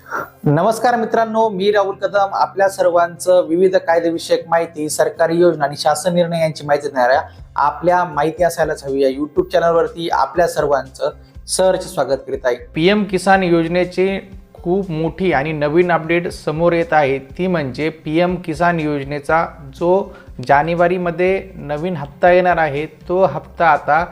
नमस्कार मित्रांनो, मी राहुल कदम आपल्या सर्वांचं विविध कायदेविषयक माहिती, सरकारी योजना आणि शासन निर्णय यांची माहिती देणाऱ्या आपल्या माहिती असायलाच हवी या युट्यूब चॅनलवरती आपल्या सर्वांचं सहर्ष स्वागत करीत आहे। PM किसान योजनेची खूप मोठी आणि नवीन अपडेट समोर येत आहे। ती म्हणजे PM किसान योजनेचा जो जानेवारीमध्ये नवीन हप्ता येणार आहे, तो हप्ता आता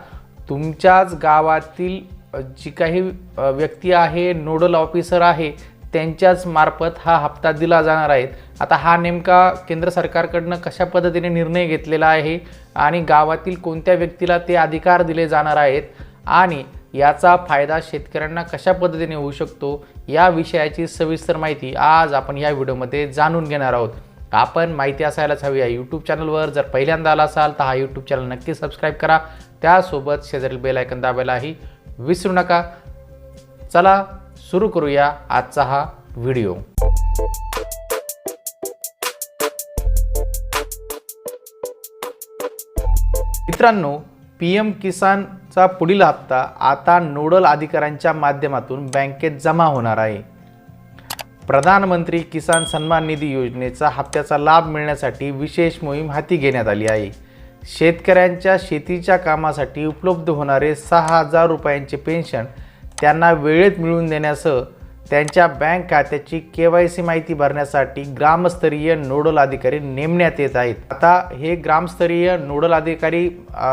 तुमच्याच गावातील जी काही व्यक्ती आहे, नोडल ऑफिसर आहे, त्यांच्याच मार्फत हा हप्ता दिला जाणार आहे। आता हा नेमका केंद्र सरकारकडून कशा पद्धतीने निर्णय घेतलेला आहे आणि गावातील कोणत्या व्यक्तीला ते अधिकार दिले जाणार आहेत आणि याचा फायदा शेतकऱ्यांना कशा पद्धतीने होऊ शकतो, या विषयाची सविस्तर माहिती आज आपण या व्हिडिओमध्ये जाणून घेणार आहोत। आपण माहिती असायलाच हवी या यूट्यूब चॅनलवर जर पहिल्यांदा आला असाल तर हा यूट्यूब चॅनल नक्की सबस्क्राईब करा, त्यासोबत शेजारील बेल आयकॉन दाबायलाही विसरू नका। चला सुरू करूया आजचा हा व्हिडिओ। मित्रांनो, PM किसानचा पुढील हप्ता आता नोडल अधिकाऱ्यांच्या माध्यमातून बँकेत जमा होणार आहे। प्रधानमंत्री किसान सन्मान निधी योजनेचा हप्त्याचा लाभ मिळण्यासाठी विशेष मोहीम हाती घेण्यात आली आहे। शेतकऱ्यांच्या शेतीच्या कामासाठी उपलब्ध होणारे 6,000 रुपयांचे पेन्शन त्यांना वेळेत मिळवून देण्यासह त्यांच्या बँक खात्याची KYC माहिती भरण्यासाठी ग्रामस्तरीय नोडल अधिकारी नेमण्यात येत आहेत। आता हे ग्रामस्तरीय नोडल अधिकारी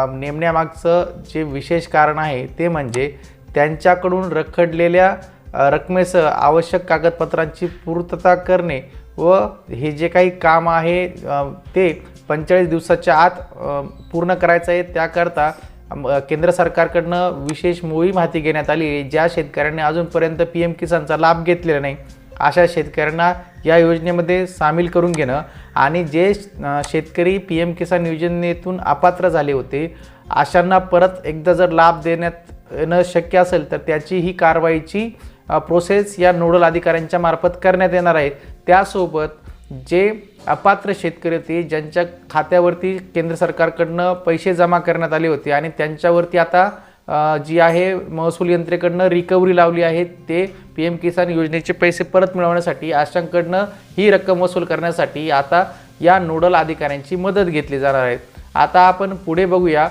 नेमण्यामागचं जे विशेष कारण आहे ते म्हणजे त्यांच्याकडून रखडलेल्या रकमेसह आवश्यक कागदपत्रांची पूर्तता करणे व हे जे काही काम आहे ते 45 दिवसाच्या आत पूर्ण करायचं आहे। त्याकरता केंद्र सरकारकडून विशेष मोहीम हाती घेण्यात आली आहे। ज्या शेतकऱ्यांनी अजूनपर्यंत PM किसानचा लाभ घेतलेला नाही अशा शेतकऱ्यांना या योजनेमध्ये सामील करून घेणं आणि जे शेतकरी PM किसान योजनेतून अपात्र झाले होते अशांना परत एकदा जर लाभ देण्यात येणं शक्य असेल तर त्याची ही कारवाईची प्रोसेस या नोडल अधिकाऱ्यांच्या मार्फत करण्यात येणार आहे। त्यासोबत जे अपात्र शेतकरी होते ज्यांच्या खात्यावरती केंद्र सरकारकडून पैसे जमा करण्यात आले होते आणि त्यांच्यावरती आता जी आहे महसूल यंत्रणेकडून रिकव्हरी लावली आहे, ते PM किसान योजनेचे पैसे परत मिळवण्यासाठी अशांकडून ही रक्कम वसूल करण्यासाठी आता या नोडल अधिकाऱ्यांची मदत घेतली जाणार आहे। आता आपण पुढे बघूया।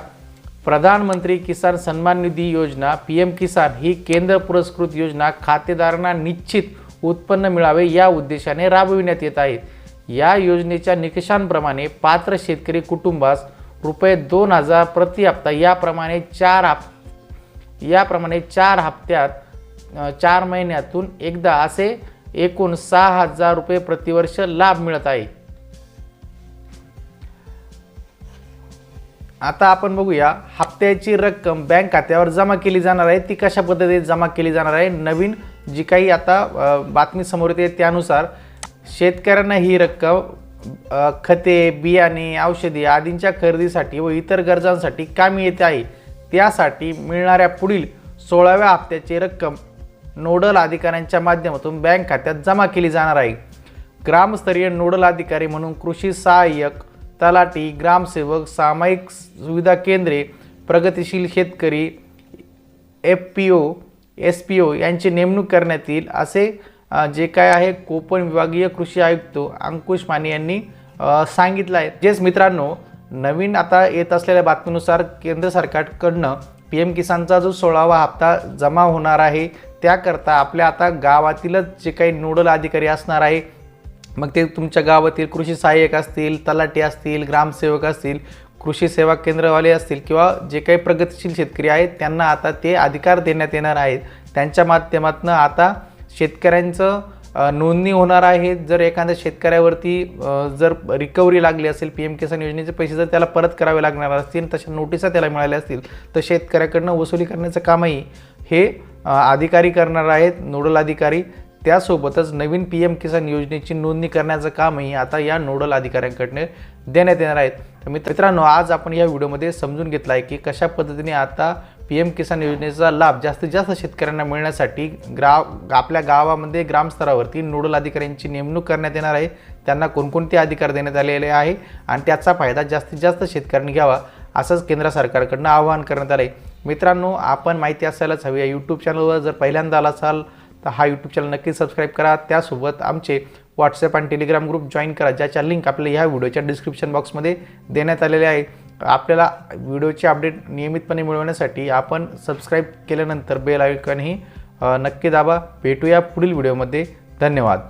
प्रधानमंत्री किसान सन्मान निधी योजना PM किसान ही केंद्र पुरस्कृत योजना खातेदारांना निश्चित उत्पन्न मिळावे या उद्देशाने राबविण्यात येत आहे। या योजनेच्या निकषांप्रमाणे पात्र शेतकरी कुटुंबास ₹2,000 प्रति हप्ता याप्रमाणे 4 हप्त्यात 4 महिन्यातून एकदा असे एकूण 6,000 रुपये प्रतिवर्ष लाभ मिळत आहे। आता आपण बघूया हप्त्याची रक्कम बँक खात्यावर जमा केली जाणार आहे, ती कशा पद्धतीने जमा केली जाणार आहे। नवीन जी काही आता बातमी समोर येते त्यानुसार शेतकऱ्यांना ही रक्कम खते, बियाणे, औषधी आदींच्या खरेदीसाठी व इतर गरजांसाठी कामी येते आहे। त्यासाठी मिळणाऱ्या पुढील 16व्या हप्त्याची रक्कम नोडल अधिकाऱ्यांच्या माध्यमातून बँक खात्यात जमा केली जाणार आहे। ग्रामस्तरीय नोडल अधिकारी म्हणून कृषी सहाय्यक, तलाठी, ग्रामसेवक, सामायिक सुविधा केंद्रे, प्रगतिशील शेतकरी, FPO, SPO यांची नेमणूक करण्यात येईल असे जे काय आहे कोकण विभागीय कृषी आयुक्त अंकुश माने यांनी सांगितलं आहे। जेच मित्रांनो, नवीन आता येत असलेल्या बातमीनुसार केंद्र सरकारकडनं PM किसानचा जो 16वा हप्ता जमा होणार आहे त्याकरता आपल्या आता गावातीलच जे काही नोडल अधिकारी असणार आहे, मग ते तुमच्या गावातील कृषी सहाय्यक असतील, तलाठी असतील, ग्रामसेवक असतील, कृषी सेवा केंद्रवाले असतील किंवा जे काही प्रगतिशील शेतकरी आहेत त्यांना आता ते अधिकार देण्यात येणार आहेत। त्यांच्या माध्यमातून आता शेतकऱ्यांचं नोंदणी होणार आहे। जर एखाद्या शेतकऱ्यावरती जर रिकव्हरी लागली असेल, PM किसान योजनेचे पैसे जर त्याला परत करावे लागणार असतील, तशा नोटिसा त्याला मिळाल्या असतील तर शेतकऱ्याकडनं वसुली करण्याचं कामही हे अधिकारी करणार आहेत, नोडल अधिकारी। त्यासोबतच नवीन PM किसान योजनेची नोंदणी करण्याचं कामही आता या नोडल अधिकाऱ्यांकडून देण्यात येणार आहेत। तर मित्रांनो, आज आपण या व्हिडिओमध्ये समजून घेतलं आहे की कशा पद्धतीने आता PM किसान योजनेचा लाभ जास्तीत जास्त शेतकऱ्यांना मिळण्यासाठी आपल्या गावामध्ये ग्रामस्तरावरती नोडल अधिकाऱ्यांची नेमणूक करण्यात येणार आहे। त्यांना कोणकोणते अधिकार देण्यात आलेले आहे आणि त्याचा फायदा जास्तीत जास्त शेतकऱ्यांनी घ्यावा असंच केंद्र सरकारकडून आवाहन करण्यात आले। मित्रांनो, आपण माहिती असायलाच हवी या यूट्यूब चॅनलवर जर पहिल्यांदा आला असाल तर हा यूट्यूब चॅनल नक्की सबस्क्राईब करा. त्यासोबत आमचे व्हॉट्सअप आणि टेलिग्राम ग्रुप जॉईन करा, ज्याच्या लिंक आपल्याला ह्या व्हिडिओच्या डिस्क्रिप्शन बॉक्समध्ये देण्यात आलेले आहे. आपल्याला व्हिडिओचे अपडेट नियमितपणे मिळवण्यासाठी आपण सबस्क्राईब केल्यानंतर बेल आयकॉनही नक्की दाबा. भेटूया पुढील व्हिडिओमध्ये. धन्यवाद.